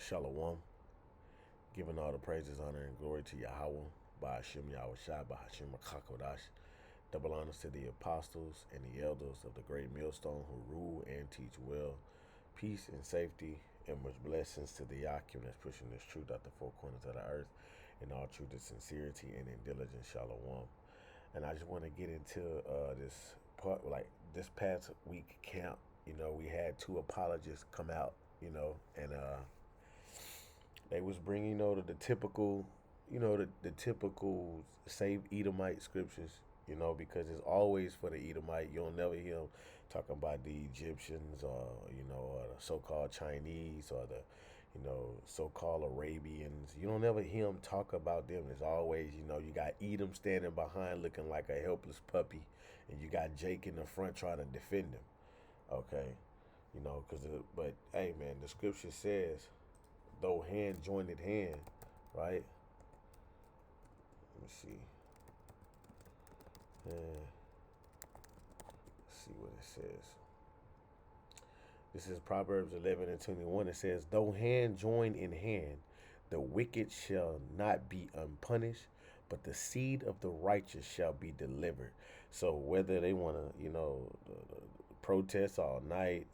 Shalom, giving all the praises, honor, and glory to Yahweh, by Hashem Yahweh Shai, by Hashem Rakakodash. Double honors to the apostles and the elders of the great millstone who rule and teach well. Peace and safety and much blessings to the Yakim that's pushing this truth out the four corners of the earth in all truth and sincerity and in diligence. Shalom. And I just want to get into this part, like this past week camp. We had two apologists come out, and they was bringing, the typical, the typical save Edomite scriptures, because it's always for the Edomite. You don't never hear them talking about the Egyptians or, or the so-called Chinese or the, so-called Arabians. You don't ever hear them talk about them. It's always, you got Edom standing behind looking like a helpless puppy, and you got Jake in the front trying to defend him. Okay, but hey, man, the scripture says, though hand joined hand, right? Let me see. Let's see what it says. This is Proverbs 11 and 21. It says, though hand join in hand, the wicked shall not be unpunished, but the seed of the righteous shall be delivered. So whether they want to, protest all night,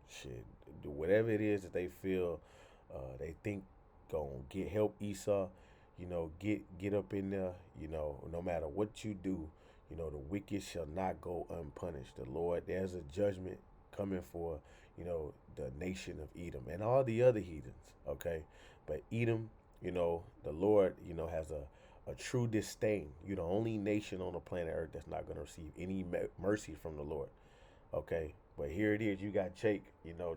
shit, do whatever it is that they feel, they think gonna help Esau, get up in there, no matter what you do, the wicked shall not go unpunished. The Lord, there's a judgment coming for, the nation of Edom and all the other heathens, okay? But Edom, the Lord, has a true disdain. You're the only nation on the planet Earth that's not going to receive any mercy from the Lord, okay? But here it is, you got Jake,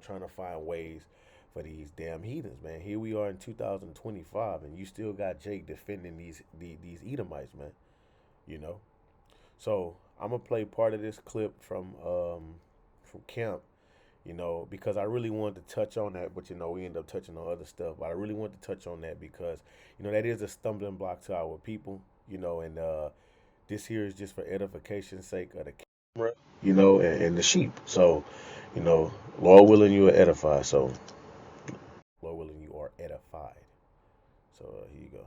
trying to find ways for these damn heathens, man. Here we are in 2025, and you still got Jake defending these Edomites, man. You know. So I'm gonna play part of this clip from camp, because I really wanted to touch on that, but we end up touching on other stuff. But I really wanted to touch on that because that is a stumbling block to our people, and this here is just for edification's sake of the camera, and the sheep. So, Lord willing, you are edified. So, Lord willing, you are edified. So here you go.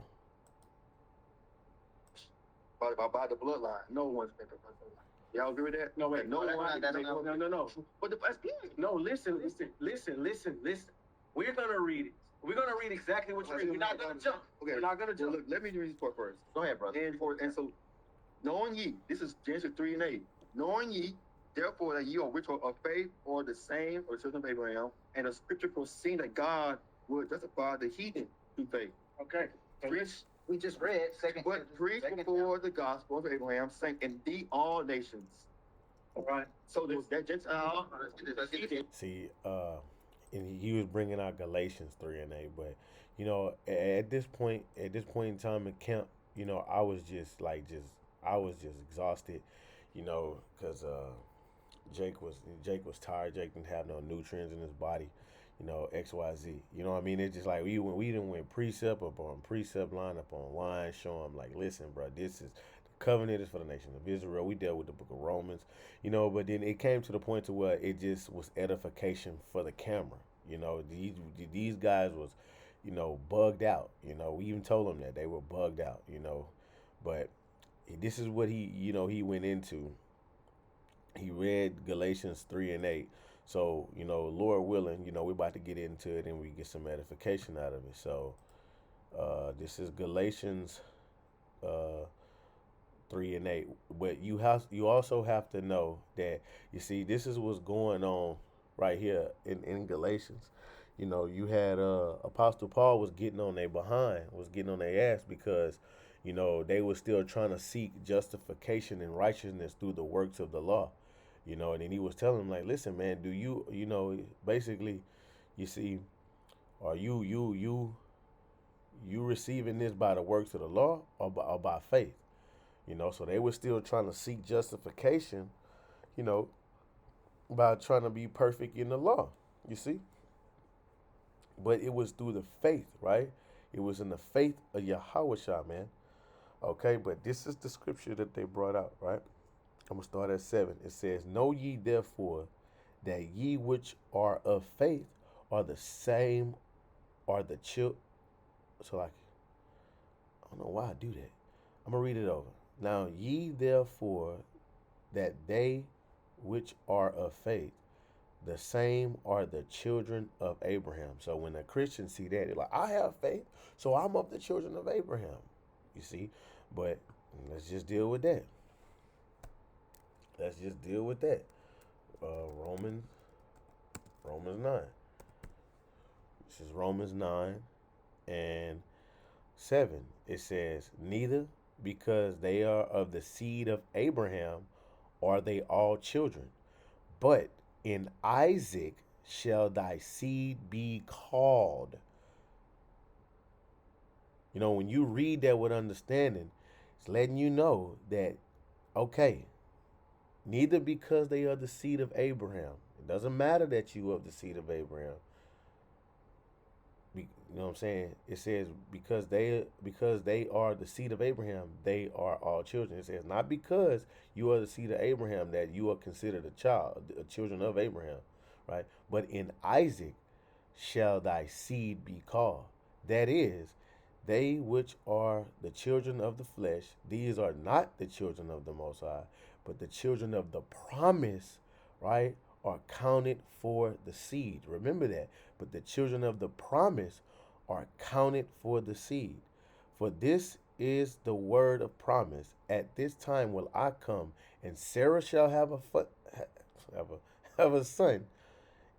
By the bloodline. No one's been the bloodline. Y'all agree with that? No, wait. No one. No. But that's good. No, listen. We're gonna read it. We're gonna read exactly what you read. We're not gonna jump. Okay. We're not gonna jump. Look, let me read this part first. Go ahead, brother. And so, knowing ye, this is Genesis 3 and 8. Knowing ye, therefore, that ye are which are of faith or the same or children of Abraham, and the scripture foreseeing that God would justify the heathen through faith. Okay. Preach. We just read second. But preach before the gospel of Abraham, saying, indeed all nations. All right. So that Gentile. See, and he was bringing out Galatians 3 and 8, but at this point in time in camp, I was just exhausted, because Jake was tired. Jake didn't have no nutrients in his body, XYZ. You know what I mean? It's just like we didn't went precept upon precept, line upon line, show him like, listen, bro, this is the covenant is for the nation of Israel. We dealt with the book of Romans, but then it came to the point to where it just was edification for the camera. These guys was, bugged out. We even told them that they were bugged out. But this is what he went into. He read Galatians 3 and 8. So, Lord willing, we're about to get into it and we get some edification out of it. So, this is Galatians 3 and 8. But you also have to know that, you see, this is what's going on right here in Galatians. You had Apostle Paul was getting on their behind, was getting on their ass because, they were still trying to seek justification and righteousness through the works of the law. And then he was telling them, like, listen, man, do you, basically, you see, are you receiving this by the works of the law or by faith? So they were still trying to seek justification, by trying to be perfect in the law, you see. But it was through the faith, right? It was in the faith of Yahweh Shah, man. Okay, but this is the scripture that they brought out, right? I'm going to start at 7. It says, know ye therefore that ye which are of faith are the same, are the children. So like, I don't know why I do that. I'm gonna read it over. Now ye therefore that they which are of faith, the same are the children of Abraham. So when a Christian see that, they're like, I have faith, so I'm of the children of Abraham. You see? But let's just deal with that. Let's just deal with that. Romans 9. This is Romans 9 and 7. It says, neither because they are of the seed of Abraham are they all children, but in Isaac shall thy seed be called. You know, when you read that with understanding, it's letting you know that, okay, neither because they are the seed of Abraham. It doesn't matter that you are of the seed of Abraham. You know what I'm saying? It says because they are the seed of Abraham, they are all children. It says not because you are the seed of Abraham that you are considered a children of Abraham, right? But in Isaac shall thy seed be called. That is, they which are the children of the flesh, these are not the children of the Most High, but the children of the promise, right, are counted for the seed. Remember that. But the children of the promise are counted for the seed. For this is the word of promise. At this time will I come, and Sarah shall have a son.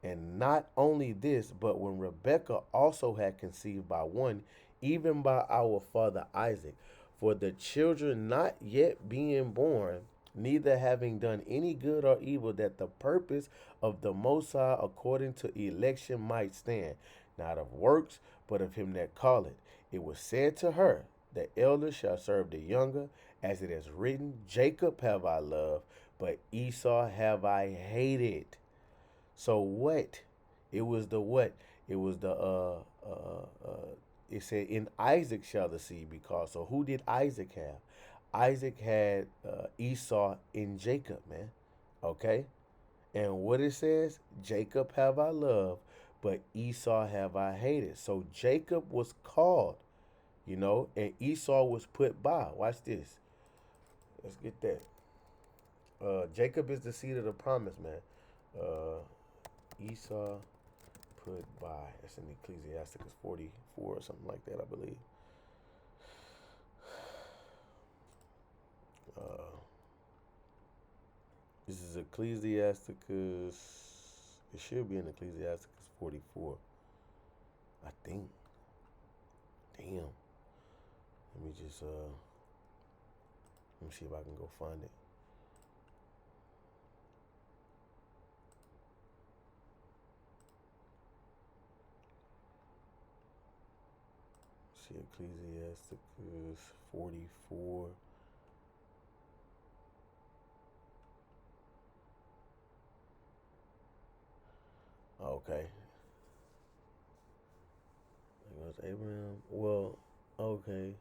And not only this, but when Rebekah also had conceived by one, even by our father Isaac, for the children not yet being born, neither having done any good or evil, that the purpose of the Most High according to election might stand, not of works, but of him that calleth. It was said to her, the elder shall serve the younger, as it is written, Jacob have I loved, but Esau have I hated. So what? It was the what? It was the it said in Isaac shall the seed be called. So who did Isaac have? Isaac had Esau and Jacob, man. Okay? And what it says, Jacob have I loved, but Esau have I hated. So Jacob was called, and Esau was put by. Watch this. Let's get that. Jacob is the seed of the promise, man. Esau put by. That's in Ecclesiasticus 44 or something like that, I believe. This is Ecclesiasticus. It should be in Ecclesiasticus 44. I think. Damn. Let me see if I can go find it. See Ecclesiasticus 44. Okay. It was Abraham. Well, okay.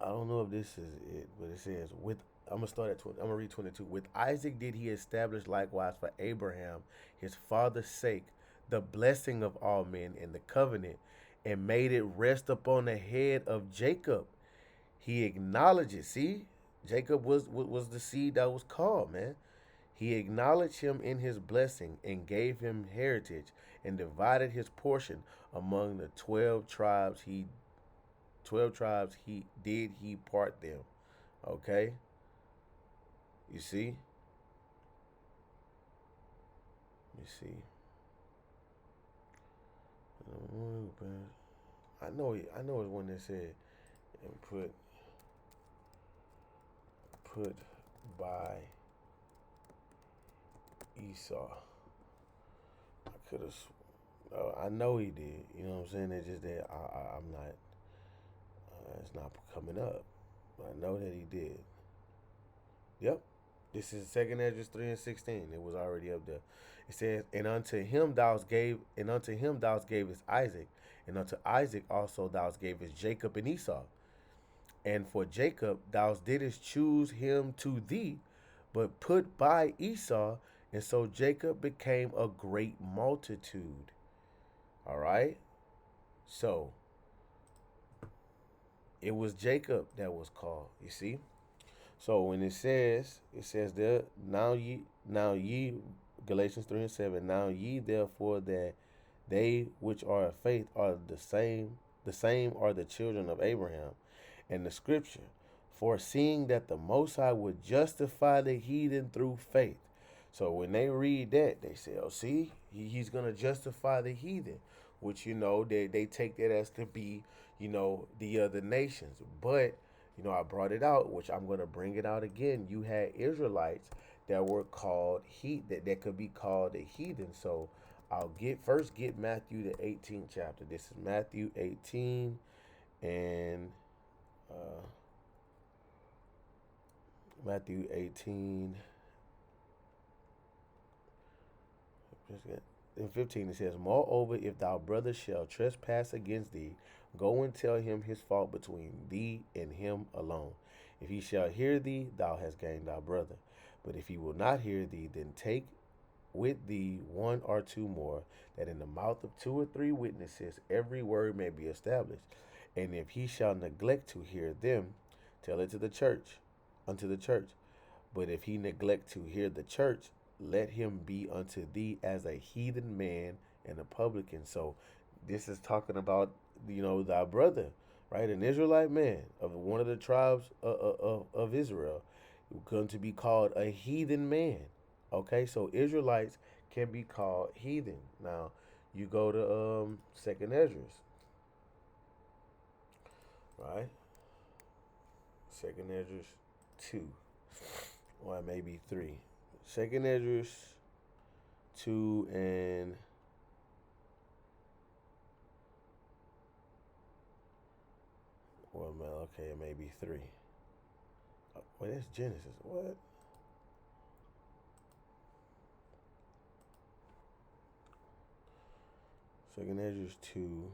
I don't know if this is it, but it says with. I'm gonna start at 20. I'm gonna read 22. With Isaac did he establish likewise for Abraham, his father's sake, the blessing of all men in the covenant, and made it rest upon the head of Jacob. He acknowledged it. See, Jacob was the seed that was called, man. He acknowledged him in his blessing and gave him heritage and divided his portion among the 12 tribes. He part them. Okay? You see? Let me see. I know it's one that said and put by Esau. I could have. I know he did. You know what I'm saying? It's just that I'm not. It's not coming up. But I know that he did. Yep. This is 2nd Esdras 3:16. It was already up there. It says, and unto him thou gavest Isaac, and unto Isaac also thou gavest Jacob and Esau. And for Jacob thou didst choose him to thee, but put by Esau, And so Jacob became a great multitude. All right. So it was Jacob that was called. You see. So when it says there, now ye, Galatians 3:7, now ye therefore that they which are of faith are the same are the children of Abraham. And the scripture, foreseeing that the Most High would justify the heathen through faith. So when they read that, they say, oh, see, he's going to justify the heathen, which, they take that as to be, the other nations. But, I brought it out, which I'm going to bring it out again. You had Israelites that were called that could be called a heathen. So I'll get Matthew the 18th chapter. This is Matthew 18 and uh, Matthew 18 in 15 it says, moreover, if thy brother shall trespass against thee, go and tell him his fault between thee and him alone. If he shall hear thee, thou hast gained thy brother. But if he will not hear thee, then take with thee one or two more, that in the mouth of two or three witnesses every word may be established. And if he shall neglect to hear them, tell it to the church, unto the church. But if he neglect to hear the church, let him be unto thee as a heathen man and a publican. So this is talking about, thy brother, right? An Israelite man of one of the tribes of Israel, going to be called a heathen man. Okay, so Israelites can be called heathen. Now, you go to Second Esdras, right? Second Esdras 2, or maybe 3. Second Esdras 2 and okay, maybe 3. Well, that's Genesis. What? Second Esdras 2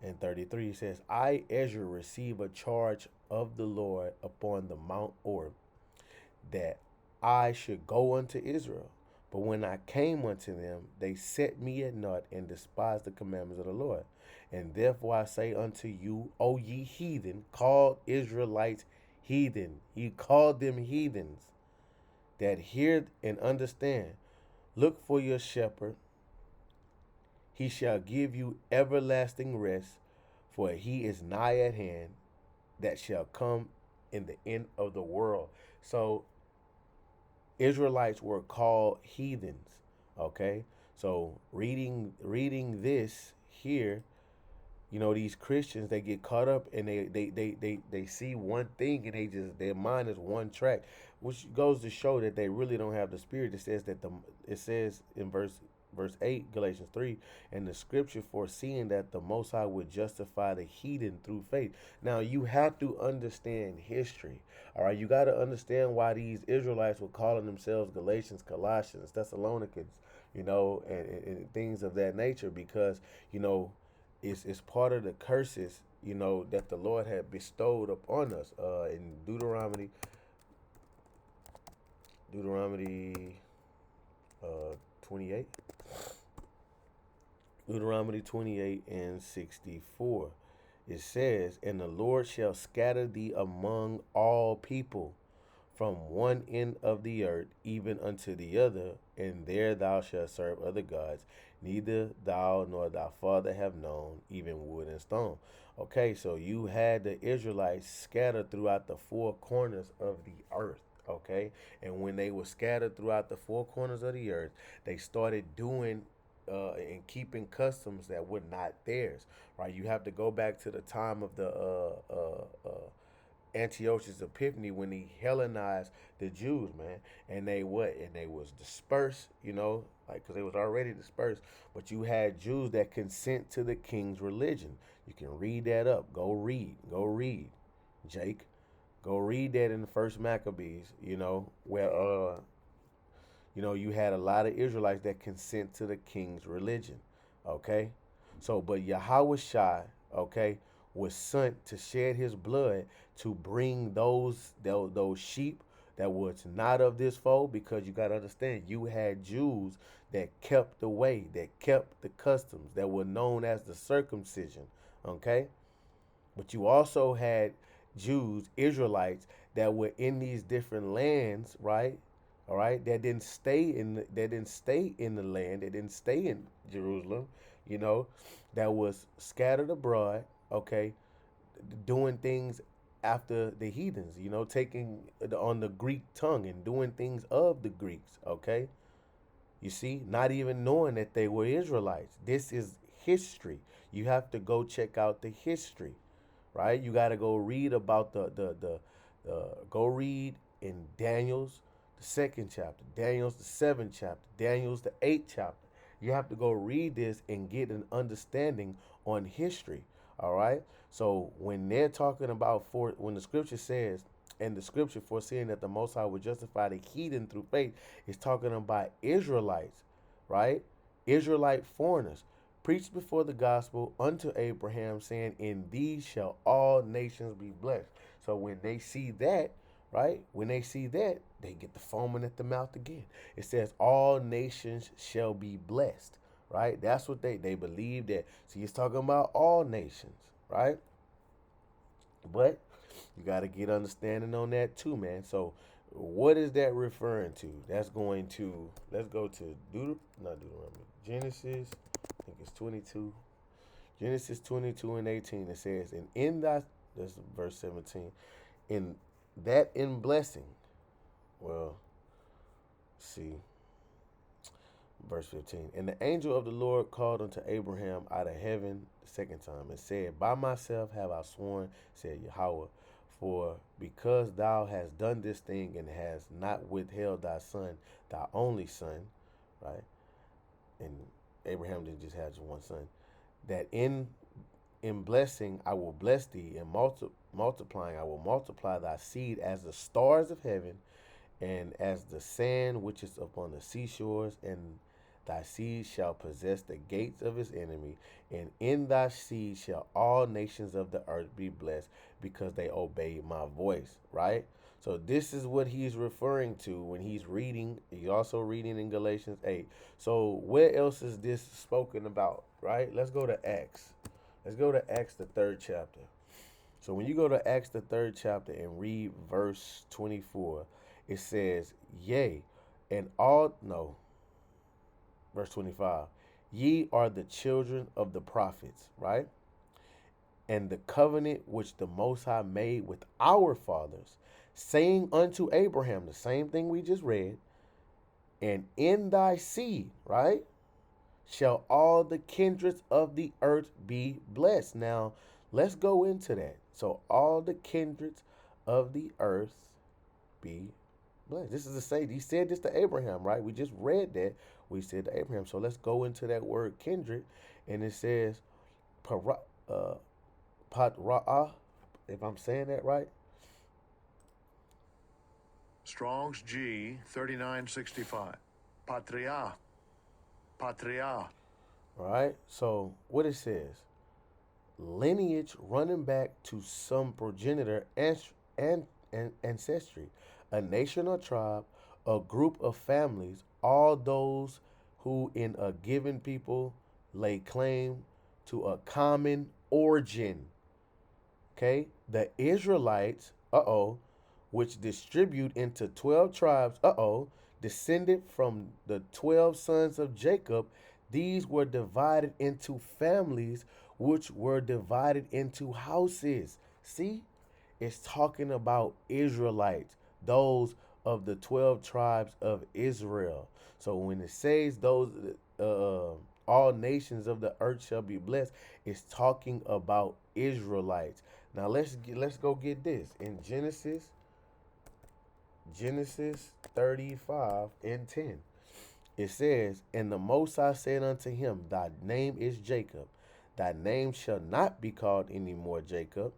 and 33 says, I, Ezra, receive a charge of the Lord upon the Mount Orb, that I should go unto Israel. But when I came unto them, they set me at naught and despised the commandments of the Lord. And therefore I say unto you, O ye heathen, called Israelites heathen. He called them heathens, that hear and understand. Look for your shepherd. He shall give you everlasting rest, for he is nigh at hand, that shall come in the end of the world. So Israelites were called heathens. Okay, so reading this here, these Christians, they get caught up and they see one thing, and their mind is one track, which goes to show that they really don't have the spirit. It says in verse 8, Galatians 3, and the scripture foreseeing that the Most High would justify the heathen through faith. Now, you have to understand history. All right, you got to understand why these Israelites were calling themselves Galatians, Colossians, Thessalonians, and things of that nature, because, it's part of the curses, that the Lord had bestowed upon us. In Deuteronomy 28. Deuteronomy 28 and 64. It says, and the Lord shall scatter thee among all people, from one end of the earth even unto the other, and there thou shalt serve other gods, neither thou nor thy father have known, even wood and stone. Okay, so you had the Israelites scattered throughout the four corners of the earth. Okay, and when they were scattered throughout the four corners of the earth, they started doing and keeping customs that were not theirs. Right, you have to go back to the time of the Antiochus Epiphanes, when he Hellenized the Jews, man, and they was dispersed, because they was already dispersed. But you had Jews that consent to the king's religion. You can read that up. Go read, Jake. Go read that in the First Maccabees. Where you had a lot of Israelites that consent to the king's religion. Okay, so but Yahweh Shai, okay, was sent to shed his blood to bring those sheep that was not of this fold, because you got to understand, you had Jews that kept the way, that kept the customs, that were known as the circumcision, okay? But you also had Jews, Israelites, that were in these different lands, right? All right, that didn't stay in the land, they didn't stay in Jerusalem, you know, that was scattered abroad, okay, doing things after the heathens, taking on the Greek tongue and doing things of the Greeks, okay? You see, not even knowing that they were Israelites. This is history. You have to go check out the history, right? You got to go read about go read in Daniel's the second chapter, Daniel's the seventh chapter, Daniel's the eighth chapter. You have to go read this and get an understanding on history. All right. So when they're talking about when the scripture says, and the scripture foreseeing that the Most High would justify the heathen through faith, is talking about Israelites, right? Israelite foreigners preached before the gospel unto Abraham, saying, "In these shall all nations be blessed." So when they see that, right? When they see that, they get the foaming at the mouth again. It says, "All nations shall be blessed," right? That's what they believe that. See, it's talking about all nations, right? But you got to get understanding on that too, man. So what is that referring to? That's going to, let's go to not Deuteronomy, Genesis, I think it's 22. Genesis 22 and 18, it says, "And in thy," that's verse 17, "in that in blessing," well, see, verse 15, "And the angel of the Lord called unto Abraham out of heaven the second time, and said, By myself have I sworn, said Yahweh, for because thou hast done this thing, and hast not withheld thy son, thy only son," right? And Abraham didn't just have just one son, "that in blessing I will bless thee, and multiplying I will multiply thy seed as the stars of heaven, and as the sand which is upon the seashores, and thy seed shall possess the gates of his enemy, and in thy seed shall all nations of the earth be blessed, because they obey my voice," right? So this is what he's referring to when he's reading. He's also reading in Galatians 8. So where else is this spoken about, right? Let's go to Acts. Let's go to Acts, the third chapter. So when you go to Acts, the third chapter, and read verse 24, it says, "Yea, and all," no, verse 25, "Ye are the children of the prophets," right? "And the covenant which the Most High made with our fathers, saying unto Abraham," the same thing we just read, "And in thy seed," right, "shall all the kindreds of the earth be blessed." Now, let's go into that. So, all the kindreds of the earth be blessed. This is to say, he said this to Abraham, right? We just read that. We said to Abraham. So, let's go into that word kindred. And it says, patra'ah, if I'm saying that right. Strong's G 3965. Patria. Patria. All right. So, what it says, lineage running back to some progenitor and ancestry, a nation or tribe, a group of families, all those who in a given people lay claim to a common origin. Okay, the Israelites, which distribute into 12 tribes, descended from the 12 sons of Jacob. These were divided into families, which were divided into houses. See, it's talking about Israelites, those of the 12 tribes of Israel. So when it says those, all nations of the earth shall be blessed, it's talking about Israelites. Now let's go get this in Genesis 35 and 10. It says, "And the Most High said unto him, Thy name is Jacob. Thy name shall not be called any more Jacob,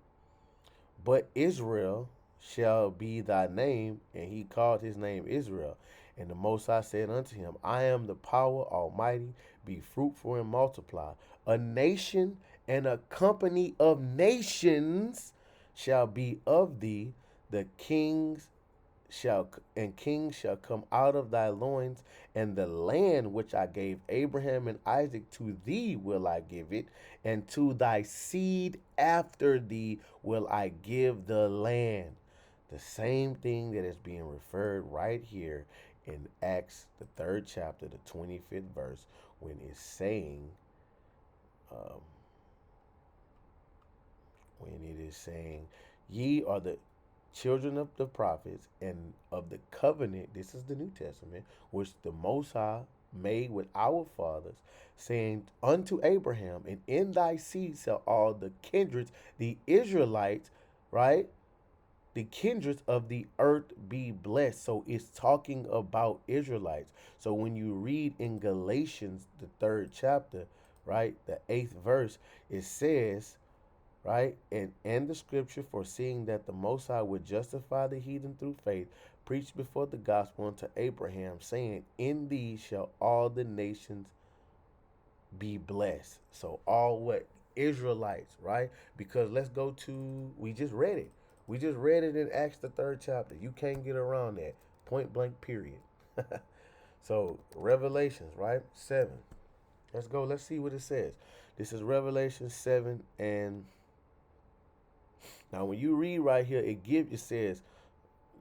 but Israel shall be thy name." And he called his name Israel. "And the Most High said unto him, I am the power almighty. Be fruitful and multiply. A nation and a company of nations shall be of thee. The kings shall come out of thy loins, and the land which I gave Abraham and Isaac, to thee will I give it, and to thy seed after thee will I give the land. The same thing that is being referred right here in Acts, the 3rd chapter, the 25th verse, when it's saying, um, ye are the children of the prophets and of the covenant. This is the New Testament, which the Most High made with our fathers, saying unto Abraham, and in thy seed shall all the kindreds, the Israelites, right? The kindreds of the earth be blessed. So it's talking about Israelites. So when you read in Galatians, the 3rd chapter, right, the 8th verse, it says, right, and the scripture, foreseeing that the Most High would justify the heathen through faith, preached before the gospel unto Abraham, saying, in thee shall all the nations be blessed. So all what? Israelites, right? Because let's go to, we just read it. We just read it in Acts, the 3rd chapter. You can't get around that. Point blank, period. So Revelations, right? 7. Let's go. Let's see what it says. This is Revelation 7. And now when you read right here, it says,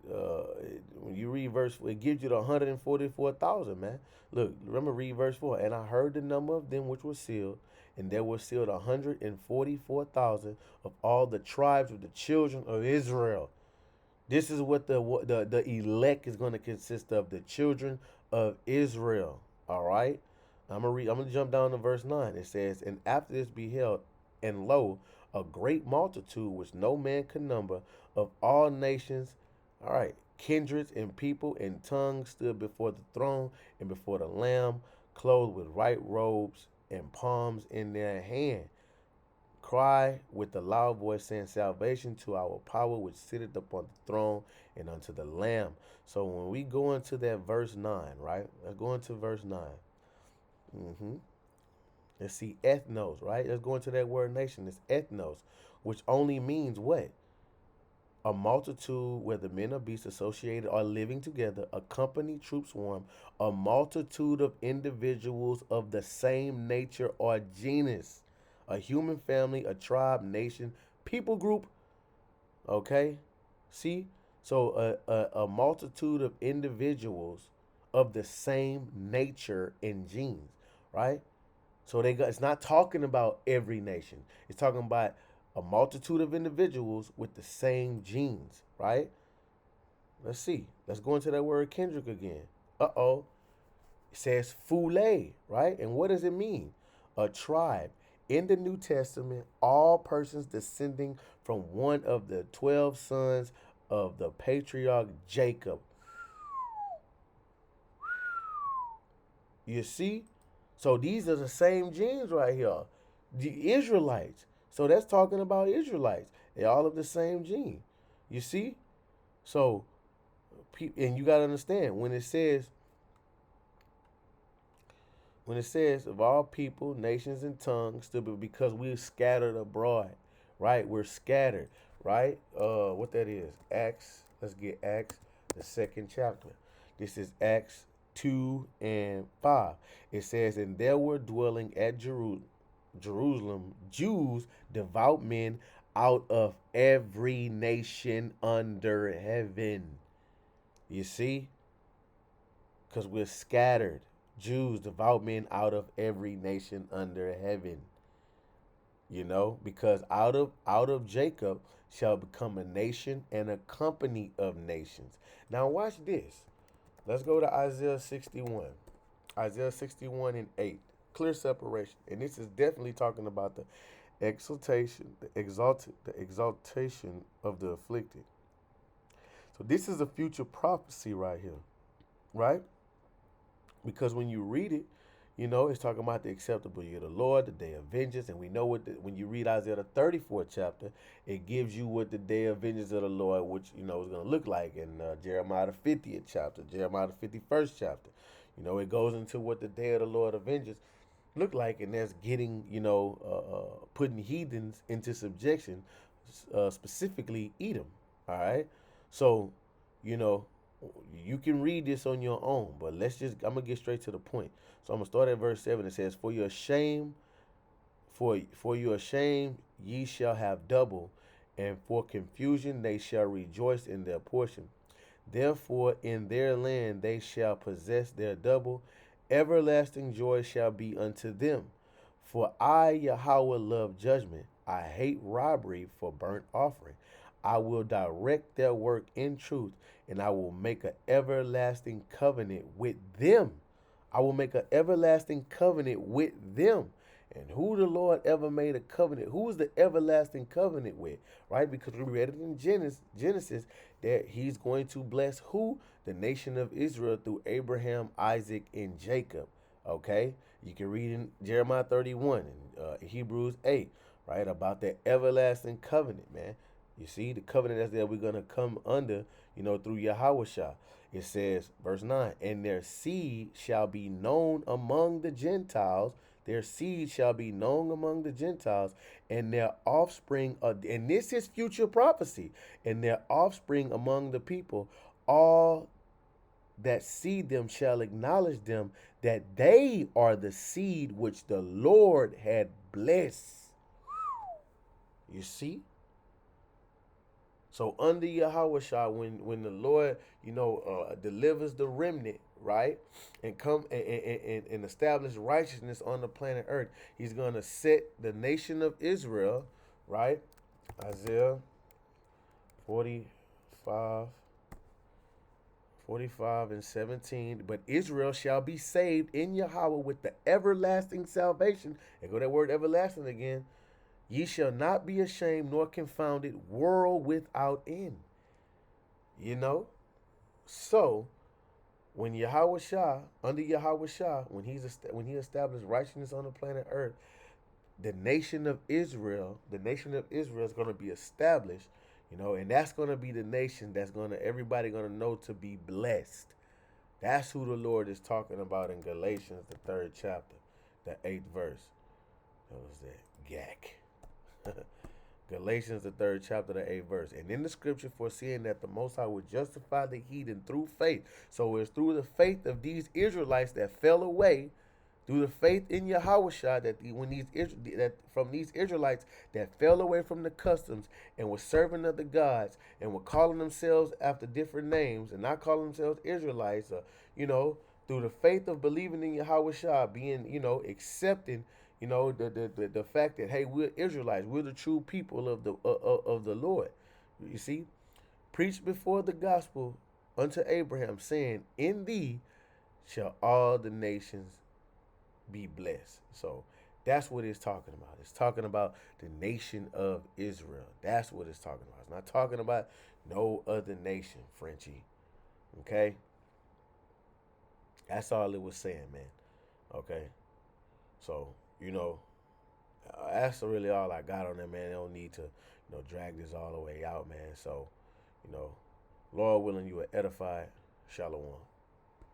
when you read verse 4, it gives you the 144,000, man. Look, remember, read verse 4. And I heard the number of them which were sealed, and there were sealed 144,000 of all the tribes of the children of Israel. This is what the elect is going to consist of, the children of Israel. All right. I'm gonna jump down to verse 9. It says, and after this beheld, and lo, a great multitude which no man could number, of all nations, all right, kindreds and people and tongues, stood before the throne and before the Lamb, clothed with white robes and palms in their hand, cry with a loud voice, saying, salvation to our power which sitteth upon the throne and unto the Lamb. So when we go into that verse 9, right? Let's go into verse 9. Let's see, ethnos, right? Let's go into that word nation. It's ethnos, which only means what? A multitude, whether men or beasts, associated or living together, a company, troop, swarm, a multitude of individuals of the same nature or genus, a human family, a tribe, nation, people group. Okay, see, so a multitude of individuals of the same nature and genes, right? So it's not talking about every nation. It's talking about a multitude of individuals with the same genes, right? Let's see. Let's go into that word Kendrick again. Uh-oh. It says Fule, right? And what does it mean? A tribe. In the New Testament, all persons descending from one of the 12 sons of the patriarch Jacob. You see? So these are the same genes right here. The Israelites. So that's talking about Israelites. They're all of the same gene. You see? So, and you got to understand, when it says of all people, nations, and tongues, because we're scattered abroad, right? We're scattered, right? What that is? Acts. Let's get Acts, the 2nd chapter. This is Acts 2 and 5. It says, and there were dwelling at Jerusalem Jews, devout men, out of every nation under heaven. You see? Because we're scattered. Jews, devout men, out of every nation under heaven. You know, because out of Jacob shall become a nation and a company of nations. Now watch this. Let's go to Isaiah 61. Isaiah 61 and 8. Clear separation. And this is definitely talking about the exaltation of the afflicted. So this is a future prophecy right here, right? Because when you read it, you know, it's talking about the acceptable year of the Lord, the day of vengeance. And we know when you read Isaiah the 34th chapter, it gives you what the day of vengeance of the Lord, which, you know, is going to look like in Jeremiah the 50th chapter, Jeremiah the 51st chapter. You know, it goes into what the day of the Lord of vengeance look like, and that's getting, putting heathens into subjection, specifically Edom. All right, so you know you can read this on your own, but I'm gonna get straight to the point. So I'm gonna start at verse 7. It says, "For your shame, for your shame, ye shall have double, and for confusion they shall rejoice in their portion. Therefore, in their land they shall possess their double. Everlasting joy shall be unto them. For I, Yahweh, love judgment. I hate robbery for burnt offering. I will direct their work in truth, and I will make an everlasting covenant with them. I will make an everlasting covenant with them. And who the Lord ever made a covenant? Who is the everlasting covenant with? Right? Because we read it in Genesis that he's going to bless who? The nation of Israel through Abraham, Isaac, and Jacob. Okay? You can read in Jeremiah 31 and Hebrews 8, right? About that everlasting covenant, man. You see, the covenant that we're going to come under, through Yahweh Shah. It says, verse 9, and their seed shall be known among the Gentiles. Their seed shall be known among the Gentiles, and their offspring, and this is future prophecy, and their offspring among the people, all that see them shall acknowledge them, that they are the seed which the Lord had blessed. You see? So under Yahweh Shah, when the Lord, delivers the remnant, right, and come and establish righteousness on the planet Earth, he's gonna set the nation of Israel, right? Isaiah 45, 45 and 17. But Israel shall be saved in Yahweh with the everlasting salvation. And go that word everlasting again. Ye shall not be ashamed nor confounded, world without end. So when Yahweh Shah, under Yahweh Shah, when he established righteousness on the planet Earth, the nation of Israel is going to be established, and that's going to be the nation that's everybody going to know to be blessed. That's who the Lord is talking about in Galatians, the 3rd chapter, the 8th verse. What was that? Gak. Galatians, the 3rd chapter, the 8th verse. And in the scripture, foreseeing that the Most High would justify the heathen through faith. So it's through the faith of these Israelites that fell away, through the faith in Yahushua, from these Israelites that fell away from the customs and were serving other gods and were calling themselves after different names and not calling themselves Israelites, through the faith of believing in Yahushua, being, accepting, the fact that, hey, we're Israelites, we're the true people of the Lord. You see, preach before the gospel unto Abraham, saying, in thee shall all the nations be blessed. So that's what it's talking about. It's talking about the nation of Israel. That's what it's talking about. It's not talking about no other nation, Frenchie. Okay? That's all it was saying, man. Okay? So, that's really all I got on that, man. They don't need to, drag this all the way out, man. So, Lord willing, you are edified. Shalom.